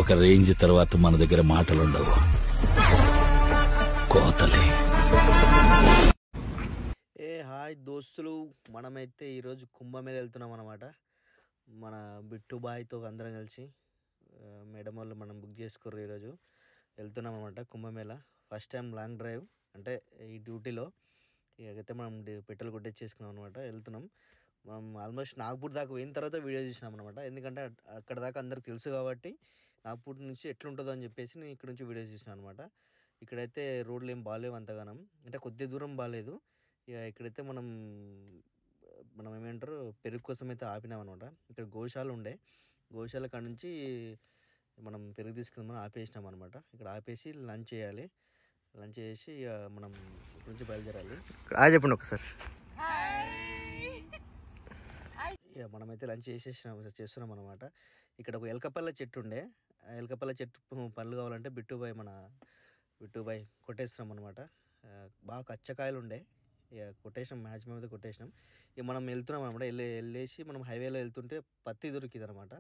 ఒక రేంజ్ తర్వాత మన దగ్గర మాటలుండవు, కోతలే. హాయ్ దోస్తులు, మనమైతే ఈరోజు కుంభమేళ వెళ్తున్నాం అన్నమాట. మన బిట్టు బాయ్తో అందరం కలిసి మేడం వాళ్ళు మనం బుక్ చేసుకుర్రు. ఈరోజు వెళ్తున్నాం అనమాట Kumbh Mela. First time long drive అంటే ఈ డ్యూటీలో ఇకైతే మనం పెట్రోల్ కొట్టించేసుకున్నాం అనమాట. వెళ్తున్నాం. మనం ఆల్మోస్ట్ నాగ్పూర్ దాకా పోయిన తర్వాత వీడియో చేసినాం అనమాట. ఎందుకంటే అక్కడ దాకా అందరికి తెలుసు కాబట్టి నాగ్పూర్ నుంచి ఎట్లుంటుందో అని చెప్పేసి నేను ఇక్కడ నుంచి వీడియో చేసినాను అనమాట. ఇక్కడైతే రోడ్లు ఏం బాగాలేవు అంతగానం, అంటే కొద్ది దూరం బాగాలేదు. ఇక ఇక్కడైతే మనం ఏమంటారు పెరుగు కోసం అయితే ఆపినాం అనమాట. ఇక్కడ గోశాల ఉండే, గోశాల కాడ నుంచి మనం పెరుగు తీసుకుందామని ఆపేసినాం అనమాట. ఇక్కడ ఆపేసి లంచ్ చేయాలి. లంచ్ చేసి ఇక మనం ఇక్కడ నుంచి బయలుదేరాలి. చెప్పండి ఒకసారి. ఇక మనమైతే లంచ్ చేస్తున్నాం అనమాట. ఇక్కడ ఒక ఎలకపల్ల చెట్టు ఉండే, ఆ ఎలకపల్ల చెట్టు పళ్ళు కావాలంటే బిట్టుబాయ్ కొట్టేస్తున్నాం అనమాట. బాగా కచ్చకాయలు ఉండే, ఇక కొట్టేసినాం, మ్యాక్సిమం అయితే కొట్టేసినాం. ఇక మనం వెళ్తున్నాం అనమాట. వెళ్ళేసి మనం హైవేలో వెళ్తుంటే పత్తి దొరికింది అనమాట.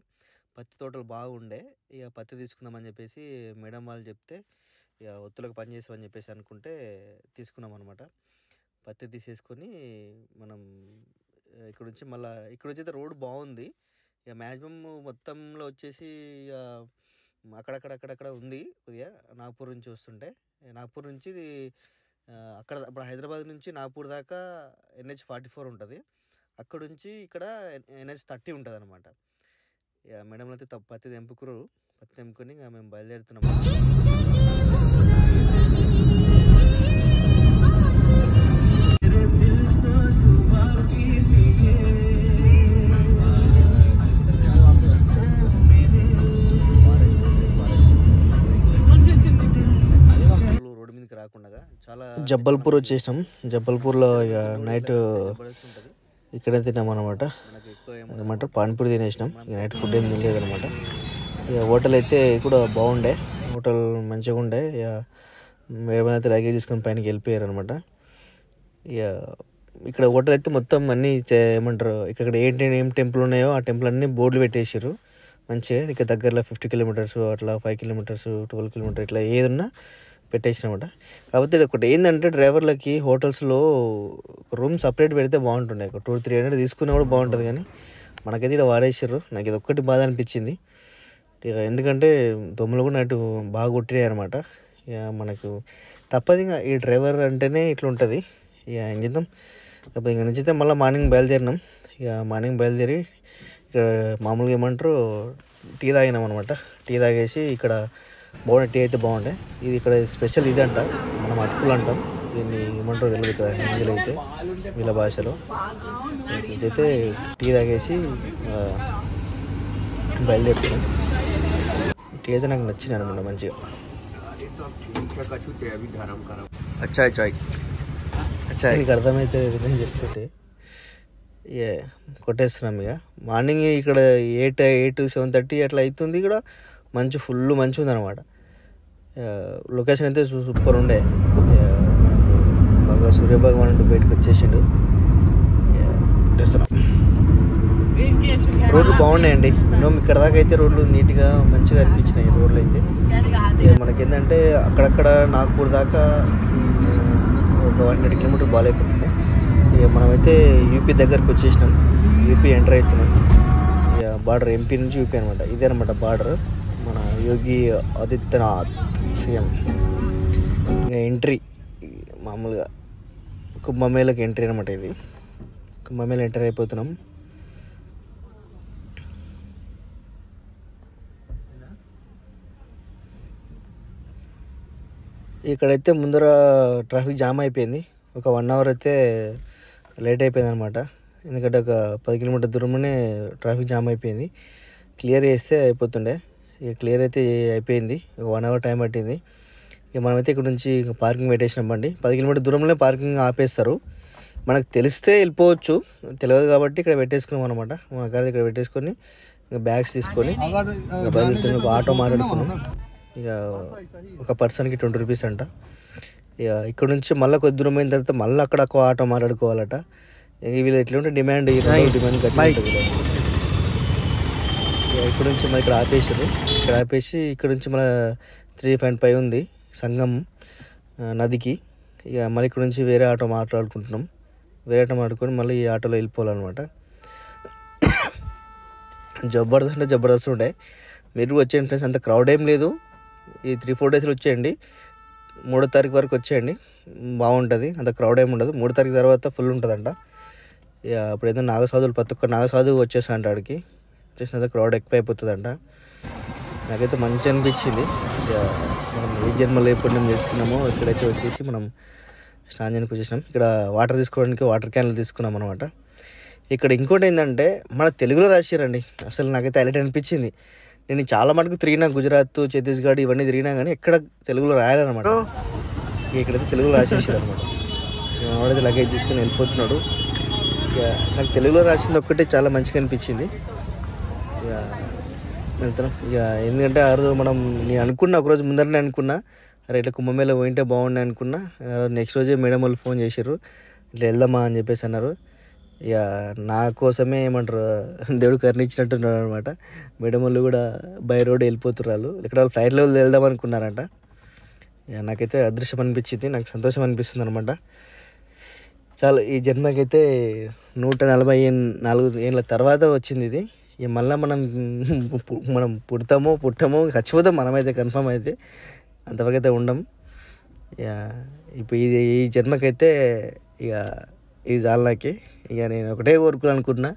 పత్తి తోటలు బాగుండే. ఇక పత్తి తీసుకుందామని చెప్పేసి మేడం వాళ్ళు చెప్తే ఇక ఒత్తులకు పని చేసామని చెప్పేసి అనుకుంటే తీసుకున్నాం అనమాట. పత్తి తీసేసుకొని మనం ఇక్కడ నుంచి అయితే రోడ్డు బాగుంది. ఇక మ్యాక్సిమం మొత్తంలో వచ్చేసి ఇక అక్కడక్కడ ఉంది కొద్దిగా. నాగ్పూర్ నుంచి వస్తుంటే, నాగ్పూర్ నుంచి అక్కడ ఇప్పుడు హైదరాబాద్ నుంచి నాగ్పూర్ దాకా NH-44 ఉంటుంది. అక్కడ నుంచి ఇక్కడ NH-30 ఉంటుంది అనమాట. ఇక మేడం అయితే పత్తి తెంపుకొని ఇక మేము బయలుదేరుతున్నాము. రోడ్డు మీదకి రాకుండా చాలా జబ్బల్పూర్ వచ్చేసినాం. జబ్బల్పూర్లో ఇక నైట్ ఇక్కడే తిన్నాం అనమాట. ఏమంటారు పానీపూరి తినేసినాం. ఇక నైట్ ఫుడ్ ఏం తినలేదు అనమాట. ఇక హోటల్ అయితే కూడా బాగుండే, హోటల్ మంచిగా ఉండే. ఇక మేడం అయితే లగేజ్ తీసుకొని పైనకి వెళ్ళిపోయారు అనమాట. ఇక ఇక్కడ హోటల్ అయితే మొత్తం అన్నీ ఏమంటారు ఇక్కడ ఏం టెంపుల్ ఉన్నాయో ఆ టెంపుల్ అన్నీ బోర్డులు పెట్టేసారు మంచిగా. ఇక్కడ దగ్గరలో 50 కిలోమీటర్స్ అట్లా 5 కిలోమీటర్స్ 12 కిలోమీటర్స్ ఇట్లా ఏది ఉన్నా పెట్టేసినమాట. కాకపోతే ఒకటి ఏంటంటే డ్రైవర్లకి హోటల్స్లో రూమ్ సపరేట్ పెడితే బాగుంటుండే. ఒక 200-300 తీసుకున్నా కూడా బాగుంటుంది, కానీ మనకైతే ఇక్కడ వాడేసారు. నాకు ఇది ఒక్కటి బాధ అనిపించింది. ఇక ఎందుకంటే దొమ్మలు కూడా నైట్ బాగా కొట్టినాయి అనమాట. ఇక మనకు తప్పదు, ఇంకా ఈ డ్రైవర్ అంటేనే ఇట్లా ఉంటుంది. ఇక ఏం చేద్దాం. ఇక నుంచి అయితే మళ్ళీ మార్నింగ్ బయలుదేరినాం. ఇక మార్నింగ్ బయలుదేరి ఇక్కడ మామూలుగా ఏమంటారు టీ తాగినాం అనమాట. టీ తాగేసి ఇక్కడ బాగుండే, టీ అయితే బాగుండే. ఇది ఇక్కడ స్పెషల్ ఇది అంట, మనం అటుకులు అంటాం దీన్ని, ఏమంటారో తెలియదు ఇక్కడ హిందీలో అయితే, వీళ్ళ భాషలో. ఇదైతే టీ తాగేసి బయలుదేరుతున్నాం. టీ అయితే నాకు నచ్చింది అనమాట మంచిగా. అచ్చా నీకు అర్థమైతే నేను చెప్తుంటే కొట్టేస్తున్నాం. ఇక మార్నింగ్ ఇక్కడ 8 to 7:30 అట్లా అవుతుంది. ఇక్కడ ఫుల్ మంచి ఉందన్నమాట. లొకేషన్ అయితే సూపర్ ఉండే. బాగా సూర్యభగవానుడు బయటకు వచ్చేసిండు. కొట్టేస్తున్నాం. రోడ్లు బాగున్నాయండి. ఇక్కడ దాకా అయితే రోడ్లు నీట్గా మంచిగా అనిపించినాయి. రోడ్లు అయితే మనకేంటంటే అక్కడక్కడ నాగ్పూర్ దాకా ఒక 100 కిలోమీటర్ బాగాలేకపోతుంది. ఇక మనమైతే యూపీ దగ్గరకు వచ్చేసినాం. యూపీ ఎంటర్ అవుతున్నాం. ఇక బార్డర్ MP నుంచి యూపీ అనమాట. ఇదే అనమాట బార్డర్. మన యోగి ఆదిత్యనాథ్ సీఎం. ఇక ఎంట్రీ మామూలుగా కుంభమేళకి ఎంట్రీ అనమాట. ఇది కుంభమేళ ఎంటర్ అయిపోతున్నాం. ఇక్కడైతే ముందర ట్రాఫిక్ జామ్ అయిపోయింది. ఒక 1 hour అయితే లేట్ అయిపోయింది అనమాట. ఎందుకంటే ఒక 10 కిలోమీటర్ దూరంలోనే ట్రాఫిక్ జామ్ అయిపోయింది. క్లియర్ చేస్తే అయిపోతుండే. ఇక క్లియర్ అయితే అయిపోయింది. ఒక 1 hour టైం పట్టింది. ఇక మనమైతే ఇక్కడ నుంచి పార్కింగ్ పెట్టేసినాం బండి. 10 కిలోమీటర్ దూరంలో పార్కింగ్ ఆపేస్తారు. మనకు తెలిస్తే వెళ్ళిపోవచ్చు, తెలియదు కాబట్టి ఇక్కడ పెట్టేసుకున్నాం అనమాట. మన కార్ ఇక్కడ పెట్టేసుకొని ఇక బ్యాగ్స్ తీసుకొని ఆటో మాట్లాడుకున్నాం. ఇక ఒక పర్సన్కి 20 రూపీస్ అంట. ఇక ఇక్కడ నుంచి మళ్ళీ కొద్ది దూరం అయిన తర్వాత మళ్ళీ అక్కడ ఆటో మాట్లాడుకోవాలట. వీళ్ళు ఎట్లా ఉంటే డిమాండ్ కట్టి ఇక్కడ నుంచి మరి ఇక్కడ ఆపేసారు. ఇక్కడ ఆపేసి ఇక్కడ నుంచి మన 3.5 ఉంది సంగం నదికి. ఇక మళ్ళీ ఇక్కడ నుంచి వేరే ఆటో మాట్లాడుకుంటున్నాం. వేరే ఆటో మాట్లాడుకొని మళ్ళీ ఈ ఆటోలో వెళ్ళిపోవాలన్నమాట. జబర్దస్త్ అంటే జబర్దస్త్ ఉంటాయి. మీరు వచ్చేయండి ఫ్రెండ్స్, అంత క్రౌడ్ ఏం లేదు. ఈ 3-4 డేస్లో వచ్చేయండి. 3వ తారీఖు వరకు వచ్చేయండి, బాగుంటుంది. అంత క్రౌడ్ ఏమి ఉండదు. 3వ తారీఖు తర్వాత ఫుల్ ఉంటుందంట. ఇక అప్పుడు ఏదో నాగసాధువులు ప్రతి ఒక్క నాగసాధువు వచ్చేసా అంట ఆడికి. వచ్చేసినంత క్రౌడ్ ఎక్కువ అయిపోతుందంట. నాకైతే మంచి అనిపించింది. ఇక మనం ఏ జన్మలో ఏ పుణ్యం చేసుకున్నామో ఇక్కడైతే వచ్చేసి మనం స్నానానికి వచ్చేసినాం. ఇక్కడ వాటర్ తీసుకోవడానికి వాటర్ క్యాన్లు తీసుకున్నాం అనమాట. ఇక్కడ ఇంకోటి ఏంటంటే మన తెలుగులో రాసిరండి. అసలు నాకైతే హైలైట్ అనిపించింది. నేను చాలా మటుకు తిరిగినా, గుజరాత్, ఛత్తీస్గఢ్ ఇవన్నీ తిరిగినా కానీ ఎక్కడ తెలుగులో రాయాలన్నమాట. ఇక్కడైతే తెలుగులో రాసేసారు అనమాట. వాడైతే లగేజ్ తీసుకుని వెళ్ళిపోతున్నాడు. ఇక నాకు తెలుగులో రాసింది ఒక్కటే చాలా మంచిగా అనిపించింది. ఇక వెళ్తున్నాం. ఇక ఎందుకంటే ఆ రోజు నేను అనుకున్నా, ఒకరోజు ముందరనే అనుకున్నా, అరే ఇట్లా కుంభమేళ పోయింటే బాగుండే అనుకున్నా. నెక్స్ట్ రోజే మేడం వాళ్ళు ఫోన్ చేశారు, ఇట్లా వెళ్దామా అని చెప్పేసి అన్నారు. ఇక నా కోసమే ఏమంటారు దేవుడు కరుణించినట్టున్నాడు అనమాట. మేడం వాళ్ళు కూడా బై రోడ్ వెళ్ళిపోతున్నారు. ఇక్కడ వాళ్ళు ఫ్లైట్లో వెళ్దాం అనుకున్నారంట. ఇక నాకైతే అదృష్టం అనిపించింది, నాకు సంతోషం అనిపిస్తుంది అనమాట. చాలా ఈ జన్మకైతే 144 ఏళ్ళ తర్వాత వచ్చింది ఇది. ఇక మళ్ళీ మనం పుట్టమో చచ్చిపోతాం మనమైతే కన్ఫర్మ్ అయితే, అంతవరకు అయితే ఉండం. ఇక ఇప్పుడు ఈ జన్మకైతే ఇక ఇది చాలు నాకు. ఇక నేను ఒకటే కోరుకోవాలనుకుంటున్నా,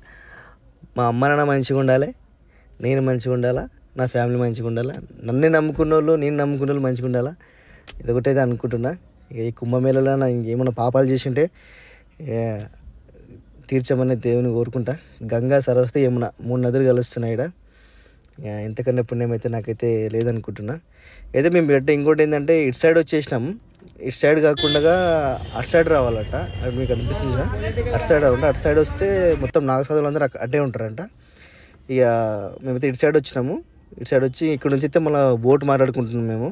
మా అమ్మ నాన్న మంచిగా ఉండాలి, నేను మంచిగా ఉండాలా, నా ఫ్యామిలీ మంచిగా ఉండాలా, నన్ను నమ్ముకున్న వాళ్ళు, నేను నమ్ముకున్న వాళ్ళు మంచిగా ఉండాలా. ఇదొకటైతే అనుకుంటున్నా. ఇక ఈ కుంభమేళలో నా ఇంకేమైనా పాపాలు చేసి ఉంటే తీర్చమని దేవుని కోరుకుంటా. గంగా, సరస్వతి, యమున 3 నదులు కలుస్తున్నాయి ఇక్కడ. ఎంతకన్నా పుణ్యం అయితే నాకైతే లేదనుకుంటున్నా. అయితే మేము పెట్టే ఇంకోటి ఏంటంటే ఇటు సైడ్ వచ్చేసినాం. ఇటు సైడ్ కాకుండా అటు సైడ్ రావాలట. అది మీకు అనిపిస్తుంది కదా, అటు సైడ్ రావాలంట. అటు సైడ్ వస్తే మొత్తం నాగసాధువులు అందరూ అట్టే ఉంటారంట. ఇక మేమైతే ఇటు సైడ్ వచ్చినాము. ఇటు సైడ్ వచ్చి ఇక్కడ నుంచి అయితే మళ్ళీ బోట్ మాట్లాడుకుంటున్నాం. మేము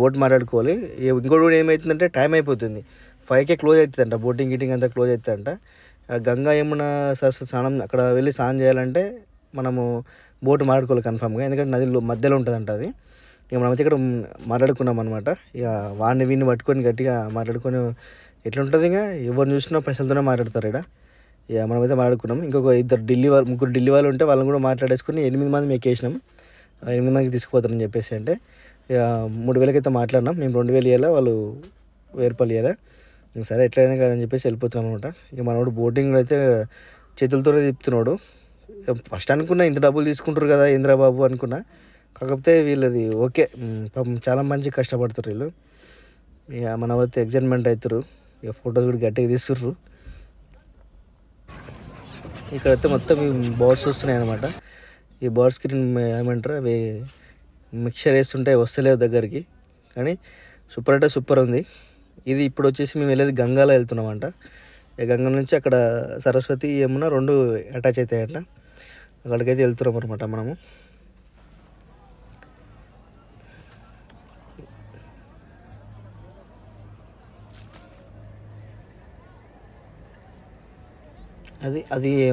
బోట్ మాట్లాడుకోవాలి. ఇంకోటి కూడా ఏమవుతుందంటే టైం అయిపోతుంది, 5కే క్లోజ్ అవుతుందంట. బోటింగ్ గిటింగ్ అంతా క్లోజ్ అవుతుందంట. గంగా, యమున, సరస్వతి స్నానం అక్కడ వెళ్ళి స్నానం చేయాలంటే మనము బోట్ మాట్లాడుకోవాలి కన్ఫామ్గా, ఎందుకంటే నదిలో మధ్యలో ఉంటుందంట అది. ఇక మనమైతే ఇక్కడ మాట్లాడుకున్నాం అనమాట. ఇక వాడిని వీడిని పట్టుకొని గట్టిగా మాట్లాడుకొని ఎట్లుంటుంది, ఇంకా ఎవరిని చూసినా పైసలతోనే మాట్లాడతారు ఇక్కడ. ఇక మనమైతే మాట్లాడుకున్నాం. ఇంకొక 3 ఢిల్లీ వాళ్ళు ఉంటే వాళ్ళని కూడా మాట్లాడేసుకుని 8 మంది ఎక్కేసినాం. 8 మందికి తీసుకుపోతారని చెప్పేసి అంటే ఇక 3000 అయితే మాట్లాడినాం. మేము 2000 ఇవ్వాలి, వాళ్ళు 1000 రూపాయలు ఇవ్వాలి. సరే ఎట్లయినా కదని చెప్పేసి వెళ్ళిపోతున్నాం అనమాట. ఇక మనోడు బోటింగ్ అయితే చేతులతోనే తిప్పుతున్నాడు. ఫస్ట్ అనుకున్నా ఇంత డబ్బులు తీసుకుంటారు కదా ఇంద్రబాబు అనుకున్నా, కాకపోతే వీళ్ళది ఓకే, పాపం చాలా మంచి కష్టపడతారు వీళ్ళు. ఇక మన వాళ్ళతో ఎగ్జైట్మెంట్ అవుతారు. ఇక ఫొటోస్ కూడా గట్టిగా తీస్తుర్రు. ఇక్కడైతే మొత్తం ఈ బర్డ్స్ వస్తున్నాయి అనమాట. ఈ బర్డ్స్కి ఏమంటారు అవి మిక్చర్ వేస్తుంటే వస్తలేవు దగ్గరికి, కానీ సూపర్ అంటే సూపర్ ఉంది. ఇది ఇప్పుడు వచ్చేసి మేము వెళ్ళేది గంగాలో వెళ్తున్నామంట. గంగా నుంచి అక్కడ సరస్వతి, యమున 2 అటాచ్ అవుతాయంట. అక్కడికైతే వెళ్తున్నాం అనమాట మనము.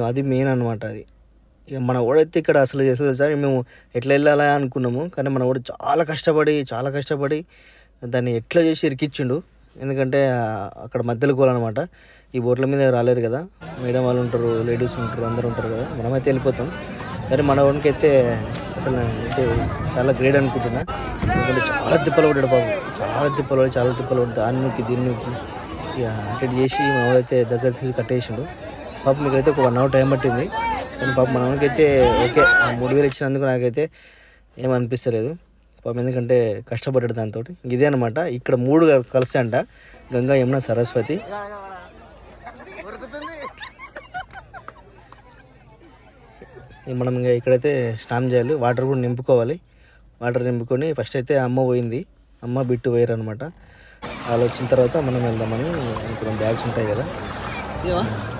అది మెయిన్ అనమాట. అది ఇక మన ఓడైతే ఇక్కడ అసలు చేస్తుంది సార్. మేము ఎట్లా వెళ్ళాలా అనుకున్నాము, కానీ మన ఓడి చాలా కష్టపడి దాన్ని ఎట్లా చేసి ఇరికిచ్చిండు. ఎందుకంటే అక్కడ మధ్యలో కోవాలన్నమాట. ఈ బోట్ల మీద రాలేరు కదా, మేడం వాళ్ళు ఉంటారు, లేడీస్ ఉంటారు, అందరూ ఉంటారు కదా, మనమైతే వెళ్ళిపోతాం. కానీ మన వాడికి అయితే అసలు అయితే చాలా గ్రేట్ అనుకుంటున్నా. ఎందుకంటే చాలా తిప్పలు పడ్డాడు బాబు, చాలా తిప్పలు పడి దాన్ని నొక్కి దీన్ని నొక్కి ఇక అటెండ్ చేసి మన వాడైతే దగ్గర తీసి కట్టేసిండు. పాపం మీకైతే ఒక 1 అవర్ టైం పట్టింది. కానీ పాపం మన వాడికి అయితే ఓకే, 3000 ఇచ్చినందుకు నాకైతే ఏమనిపిస్తలేదు పాపం, ఎందుకంటే కష్టపడ్డాడు దాంతో. ఇదే అనమాట, ఇక్కడ 3 కలిసి అంట, గంగా, యమున, సరస్వతి. మనం ఇంకా ఇక్కడైతే స్నానం చేయాలి, వాటర్ కూడా నింపుకోవాలి. వాటర్ నింపుకొని ఫస్ట్ అయితే అమ్మ పోయింది, అమ్మ బిట్టు పోయారు అనమాట. వాళ్ళు వచ్చిన తర్వాత మనం వెళ్దామని అనుకున్నాం. బ్యాగ్స్ ఉంటాయి కదా,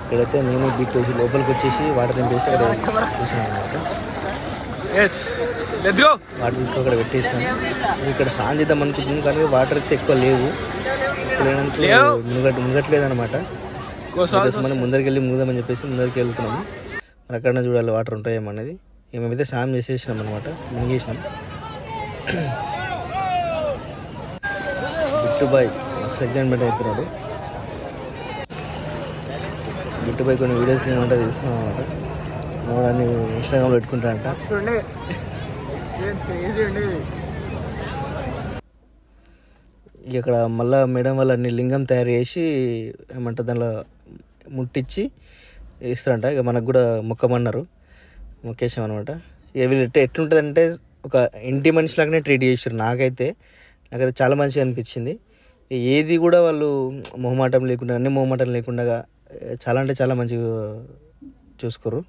ఇక్కడైతే నేను బిట్టు వేసి లోపలికి వచ్చేసి వాటర్ నింపేసి అక్కడ చూసినాను అనమాట. వాటర్ తీసుకొని అక్కడ పెట్టేసినాను. ఇక్కడ స్నానం చేద్దాం అనుకుంటున్నాను, కానీ వాటర్ అయితే ఎక్కువ లేవు, మునగట్లేదు అనమాట. మనం ముందరికి వెళ్ళి మునుగుదామని చెప్పేసి ముందరికి వెళ్తున్నాము. మరి అక్కడ చూడాలి వాటర్ ఉంటాయేమో అనేది. మేమైతే స్నానం చేసేసినాం అనమాట, మునిగేసినాం. బిట్టుబాయ్ మస్తు ఎగ్జైట్మెంట్ అవుతున్నాడు. బిట్టుబాయ్ కొన్ని వీడియోస్ ఏమంటే తీస్తున్నాం అనమాట. అన్ని ఇన్స్టాగ్రామ్లో పెట్టుకుంటారంట. ఇక్కడ మళ్ళీ మేడం వాళ్ళు అన్ని లింగం తయారు చేసి ఏమంటారు దానిలో ముట్టించి ఇస్తారంట. ఇక మనకు కూడా మొక్కమన్నారు, మొక్కేసాం అనమాట. ఇక వీళ్ళు ఎట్లుంటుందంటే ఒక ఇంటి మనిషిలాగానే ట్రీట్ చేసారు. నాకైతే చాలా మంచిగా అనిపించింది. ఏది కూడా వాళ్ళు మొహమాటం లేకుండా, అన్ని మొహమాటం లేకుండా చాలా అంటే చాలా మంచిగా చూసుకోరు.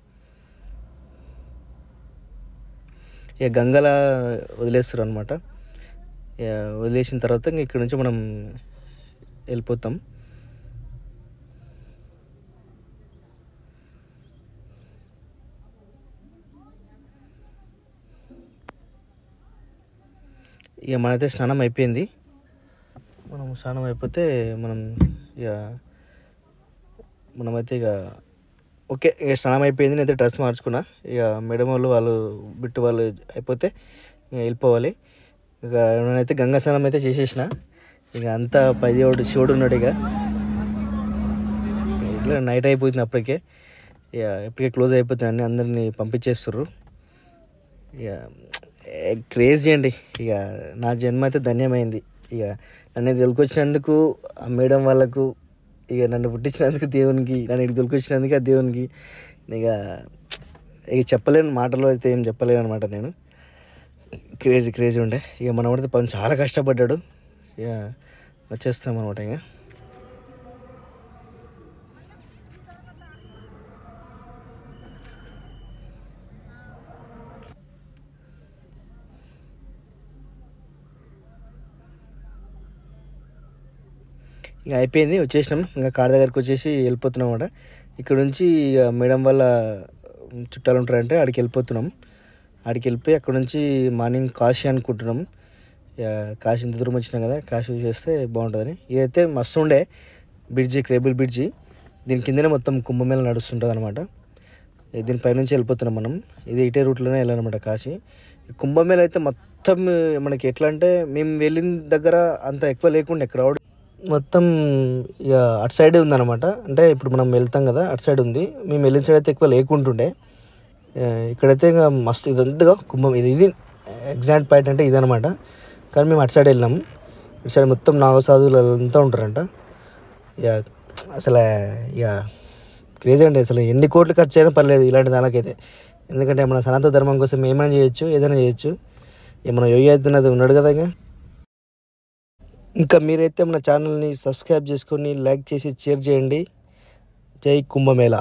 ఇక గంగల వదిలేస్తారు అనమాట. వదిలేసిన తర్వాత ఇంక ఇక్కడ నుంచి మనం వెళ్ళిపోతాం. ఇక మనైతే స్నానం అయిపోయింది. మనం స్నానం అయిపోతే మనమైతే ఇక ఓకే, ఇక స్నానం అయిపోయింది. నేనైతే డ్రెస్ మార్చుకున్నా. ఇక మేడం వాళ్ళు బిట్టు వాళ్ళు అయిపోతే ఇక వెళ్ళిపోవాలి. ఇక నేనైతే గంగా స్నానం అయితే చేసేసిన. ఇక అంతా శివుడు ఉన్నాడు. ఇక ఇట్లా నైట్ అయిపోతుంది అప్పటికే. ఇక ఇప్పటికే క్లోజ్ అయిపోతుంది, అందరినీ పంపించేస్తుర్రు. ఇక క్రేజీ అండి. ఇక నా జన్మ అయితే ధన్యమైంది. ఇక నన్ను తొలికొచ్చినందుకు ఆ మేడం వాళ్ళకు, ఇక నన్ను పుట్టించినందుకు దేవునికి, నన్ను ఇటు తొలికొచ్చినందుకు ఆ దేవునికి ఇక చెప్పలేను, మాటలో అయితే ఏం చెప్పలేను అనమాట. నేను క్రేజీ ఉండే. ఇక మన వాడితే పని చాలా కష్టపడ్డాడు. ఇక వచ్చేస్తాం అనమాట. ఇక అయిపోయింది, వచ్చేసినాం. ఇంకా కార్ దగ్గరికి వచ్చేసి వెళ్ళిపోతున్నాం అనమాట. ఇక్కడ నుంచి ఇక మేడం వాళ్ళ చుట్టాలు ఉంటారంటే ఆడికి వెళ్ళిపోతున్నాం. ఆడికి వెళ్ళిపోయి అక్కడ నుంచి మార్నింగ్ కాశీ అనుకుంటున్నాం. ఇక కాశీ ఇంత దూరం వచ్చినాం కదా, కాశీ చేస్తే బాగుంటుందని. ఇదైతే మస్తు ఉండే బ్రిడ్జి, కేబుల్ బ్రిడ్జి. దీని కిందనే మొత్తం కుంభమేళ నడుస్తుంటుంది అనమాట. దీనిపైనుంచి వెళ్ళిపోతున్నాం మనం. ఇది ఇటే రూట్లోనే వెళ్ళాలన్నమాట కాశీ. కుంభమేళ అయితే మొత్తం మనకి ఎట్లా అంటే, మేము వెళ్ళిన దగ్గర అంత ఎక్కువ లేకుండే క్రౌడ్. మొత్తం ఇక అటు సైడే ఉందన్నమాట. అంటే ఇప్పుడు మనం వెళ్తాం కదా, అటు సైడ్ ఉంది. మేము వెళ్ళిన సైడ్ అయితే ఎక్కువ లేకుంటుండే. ఇక్కడైతే ఇంకా మస్తు ఇదంతగా కుంభం, ఇది ఎగ్జాక్ట్ పాయింట్ అంటే ఇదనమాట. కానీ మేము అటు సైడ్ వెళ్ళాము. ఇటు సైడ్ మొత్తం నాగసాధువులు అంతా ఉంటారంట. ఇక అసలు ఇక క్రేజీ అండి. అసలు ఎన్ని కోట్లు ఖర్చు అయినా పర్లేదు ఇలాంటి దానికైతే. ఎందుకంటే మన సనాతన ధర్మం కోసం ఏమైనా చేయొచ్చు, ఏదైనా చేయొచ్చు. మన యోగి ఆదిత్యనాథ్ ఉన్నాడు కదా. ఇంకా మీరైతే మన ఛానల్ని సబ్స్క్రైబ్ చేసుకొని లైక్ చేసి షేర్ చేయండి. జై కుంభమేళ.